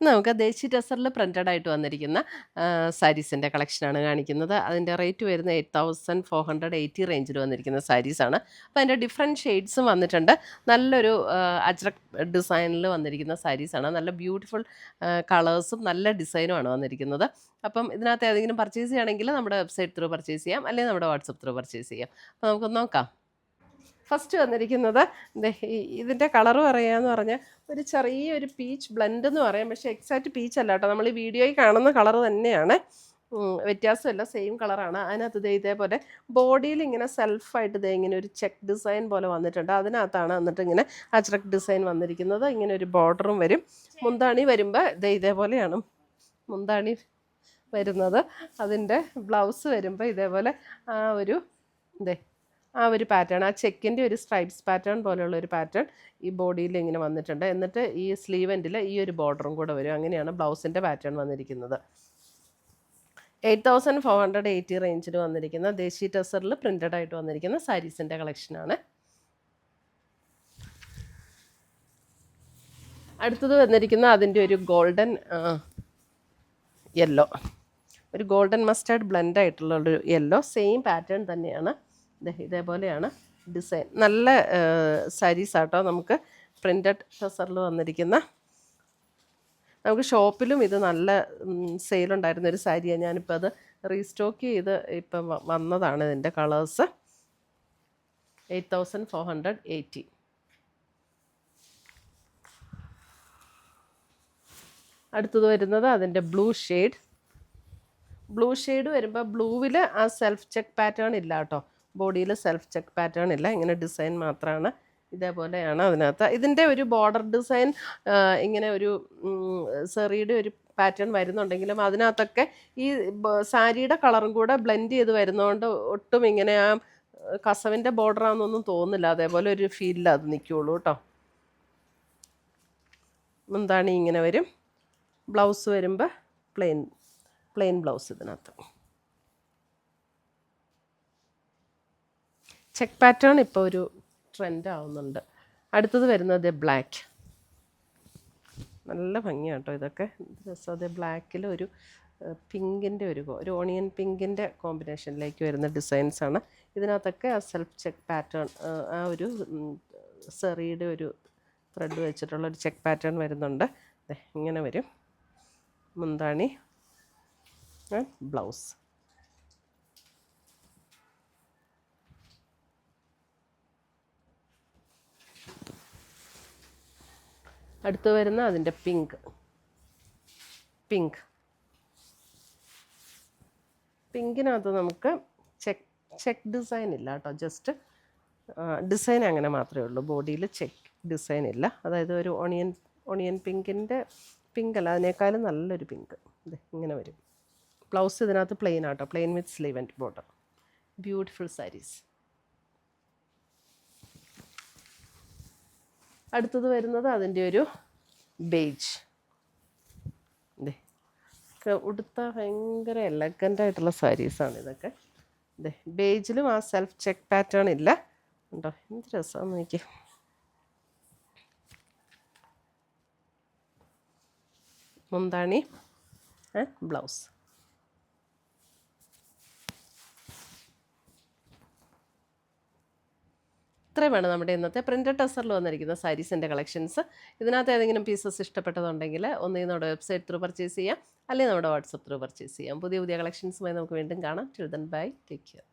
നമുക്ക് ദേശി ടെസറിൽ പ്രിന്റഡ് ആയിട്ട് വന്നിരിക്കുന്ന സാരീസിൻ്റെ കളക്ഷനാണ് കാണിക്കുന്നത്. അതിൻ്റെ റേറ്റ് വരുന്ന 8480 റേഞ്ചിൽ വന്നിരിക്കുന്ന സാരീസാണ്. അപ്പോൾ അതിൻ്റെ ഡിഫറെൻറ്റ് ഷെയ്ഡ്സും വന്നിട്ടുണ്ട്. നല്ലൊരു അജ്രക് ഡിസൈനിൽ വന്നിരിക്കുന്ന സാരീസാണ്. നല്ല ബ്യൂട്ടിഫുൾ കളേഴ്സും നല്ല ഡിസൈനുമാണ് വന്നിരിക്കുന്നത്. അപ്പം ഇതിനകത്ത് ഏതെങ്കിലും പർച്ചേസ് ചെയ്യണമെങ്കിൽ നമ്മുടെ വെബ്സൈറ്റ് ത്രൂ പർച്ചേസ് ചെയ്യാം, അല്ലെങ്കിൽ നമ്മുടെ വാട്സപ്പ് ത്രൂ പർച്ചേസ് ചെയ്യാം. അപ്പോൾ നമുക്ക് നോക്കാം. ഫസ്റ്റ് വന്നിരിക്കുന്നത് ഇതിൻ്റെ കളറ് പറയാമെന്ന് പറഞ്ഞാൽ ഒരു ചെറിയൊരു പീച്ച് ബ്ലെൻഡ് എന്ന് പറയാം. പക്ഷേ എക്സാക്റ്റ് പീച്ച് അല്ല കേട്ടോ, നമ്മൾ ഈ വീഡിയോയിൽ കാണുന്ന കളർ തന്നെയാണ്, വ്യത്യാസമല്ല, സെയിം കളറാണ്. അതിനകത്ത് ഇതേപോലെ ബോഡിയിൽ ഇങ്ങനെ സെൽഫായിട്ട് ഇങ്ങനെ ഒരു ചെക്ക് ഡിസൈൻ പോലെ വന്നിട്ടുണ്ട്. അതിനകത്താണ് എന്നിട്ട് ഇങ്ങനെ അജ്രക് ഡിസൈൻ വന്നിരിക്കുന്നത്. ഇങ്ങനെ ഒരു ബോർഡറും വരും. മുന്താണി വരുമ്പോൾ ഇതേപോലെയാണ് മുന്താണി വരുന്നത്. അതിൻ്റെ ബ്ലൗസ് വരുമ്പോൾ ഇതേപോലെ ആ ഒരു പാറ്റേൺ, ആ ചെക്കിൻ്റെ ഒരു സ്ട്രൈപ്സ് പാറ്റേൺ പോലെയുള്ള ഒരു പാറ്റേൺ ഈ ബോഡിയിൽ ഇങ്ങനെ വന്നിട്ടുണ്ട്. എന്നിട്ട് ഈ സ്ലീവെൻറ്റിൽ ഈ ഒരു ബോർഡറും കൂടെ വരും. അങ്ങനെയാണ് ബ്ലൗസിൻ്റെ പാറ്റേൺ വന്നിരിക്കുന്നത്. 8480 റേഞ്ചിൽ വന്നിരിക്കുന്ന ദേശി ടെസറിൽ പ്രിൻ്റഡ് ആയിട്ട് വന്നിരിക്കുന്ന സാരീസിൻ്റെ കളക്ഷനാണ്. അടുത്തത് വന്നിരിക്കുന്ന അതിൻ്റെ ഒരു ഗോൾഡൻ യെല്ലോ, ഒരു ഗോൾഡൻ മസ്റ്റാർഡ് ബ്ലെൻഡ് ആയിട്ടുള്ള ഒരു യെല്ലോ, സെയിം പാറ്റേൺ തന്നെയാണ്. ഇതേപോലെയാണ് ഡിസൈൻ. നല്ല സാരീസ് ആട്ടോ. നമുക്ക് പ്രിൻ്റഡ് ടെസറിൽ വന്നിരിക്കുന്ന, നമുക്ക് ഷോപ്പിലും ഇത് നല്ല സെയിലുണ്ടായിരുന്നൊരു സാരിയാണ്. ഞാനിപ്പോൾ അത് റീസ്റ്റോക്ക് ചെയ്ത് ഇപ്പം വന്നതാണ്. ഇതിൻ്റെ കളേഴ്സ് 8480. അടുത്തത് വരുന്നത് അതിൻ്റെ ബ്ലൂ ഷെയ്ഡ് വരുമ്പോൾ ബ്ലൂവിൽ ആ സെൽഫ് ചെക്ക് പാറ്റേൺ ഇല്ല കേട്ടോ. ബോഡിയിൽ സെൽഫ് ചെക്ക് പാറ്റേൺ ഇല്ല, ഇങ്ങനെ ഡിസൈൻ മാത്രമാണ്. ഇതേപോലെയാണ് അതിനകത്ത്. ഇതിൻ്റെ ഒരു ബോർഡർ ഡിസൈൻ ഇങ്ങനെ ഒരു സെറിയുടെ ഒരു പാറ്റേൺ വരുന്നുണ്ടെങ്കിലും അതിനകത്തൊക്കെ ഈ സാരിയുടെ കളറും കൂടെ ബ്ലെൻഡ് ചെയ്ത് വരുന്നതുകൊണ്ട് ഒട്ടും ഇങ്ങനെ ആ കസവിൻ്റെ ബോർഡറാണെന്നൊന്നും തോന്നില്ല. അതേപോലെ ഒരു ഫീലിൽ അത് നിൽക്കുകയുള്ളൂ കേട്ടോ. മുന്താണി ഇങ്ങനെ വരും. ബ്ലൗസ് വരുമ്പോൾ പ്ലെയിൻ ബ്ലൗസ്. ഇതിനകത്ത് ചെക്ക് പാറ്റേൺ ഇപ്പോൾ ഒരു ട്രെൻഡ് ആവുന്നുണ്ട്. അടുത്തത് വരുന്നത് ബ്ലാക്ക്, നല്ല ഭംഗിയാണ് കേട്ടോ ഇതൊക്കെ. രസം. അതേ ബ്ലാക്കിൽ ഒരു പിങ്കിൻ്റെ ഒരു ഓണിയൻ പിങ്കിൻ്റെ കോമ്പിനേഷനിലേക്ക് വരുന്ന ഡിസൈൻസാണ്. ഇതിനകത്തൊക്കെ ആ സെൽഫ് ചെക്ക് പാറ്റേൺ, ആ ഒരു സെറിയുടെ ഒരു ത്രെഡ് വെച്ചിട്ടുള്ള ഒരു ചെക്ക് പാറ്റേൺ വരുന്നുണ്ട്. ഇങ്ങനെ വരും. മുന്താണി, ബ്ലൗസ്. അടുത്ത് വരുന്ന അതിൻ്റെ പിങ്കിനകത്ത് നമുക്ക് ചെക്ക് ഡിസൈൻ ഇല്ല കേട്ടോ. ജസ്റ്റ് ഡിസൈൻ അങ്ങനെ മാത്രമേ ഉള്ളൂ. ബോഡിയിൽ ചെക്ക് ഡിസൈൻ ഇല്ല. അതായത് ഒരു ഓണിയൻ പിങ്കിൻ്റെ പിങ്കല്ല, അതിനേക്കാളും നല്ലൊരു പിങ്ക്. ഇങ്ങനെ വരും. ബ്ലൗസ് ഇതിനകത്ത് പ്ലെയിൻ ആട്ടോ, plain with sleeve and border. Beautiful saris. അടുത്തത് വരുന്നത് അതിൻ്റെ ഒരു ബേജ്. ഉടുത്ത ഭയങ്കര എലഗൻ്റായിട്ടുള്ള സാരീസാണ് ഇതൊക്കെ. ബേജിലും ആ സെൽഫ് ചെക്ക് പാറ്റേൺ ഇല്ല ഉണ്ടോ. എന്ത് രസമാണെന്ന് നോക്കി. മുന്താണി, ബ്ലൗസ്. ഇത്രയുമാണ് നമ്മുടെ ഇന്നത്തെ പ്രിൻ്റഡ് ടെസറിൽ വന്നിരിക്കുന്ന സാരീസിൻ്റെ കളക്ഷൻസ്. ഇതിനകത്ത് ഏതെങ്കിലും പീസസ് ഇഷ്ടപ്പെട്ടതുണ്ടെങ്കിൽ ഒന്നുകിൽ നമ്മുടെ വെബ്സൈറ്റ് ത്രൂ പർച്ചേസ് ചെയ്യാം, അല്ലെങ്കിൽ നമ്മുടെ വാട്സപ്പ് ത്രൂ പർച്ചേസ് ചെയ്യാം. പുതിയ കളക്ഷൻസുമായി നമുക്ക് വീണ്ടും കാണാം. Till then bye, take care.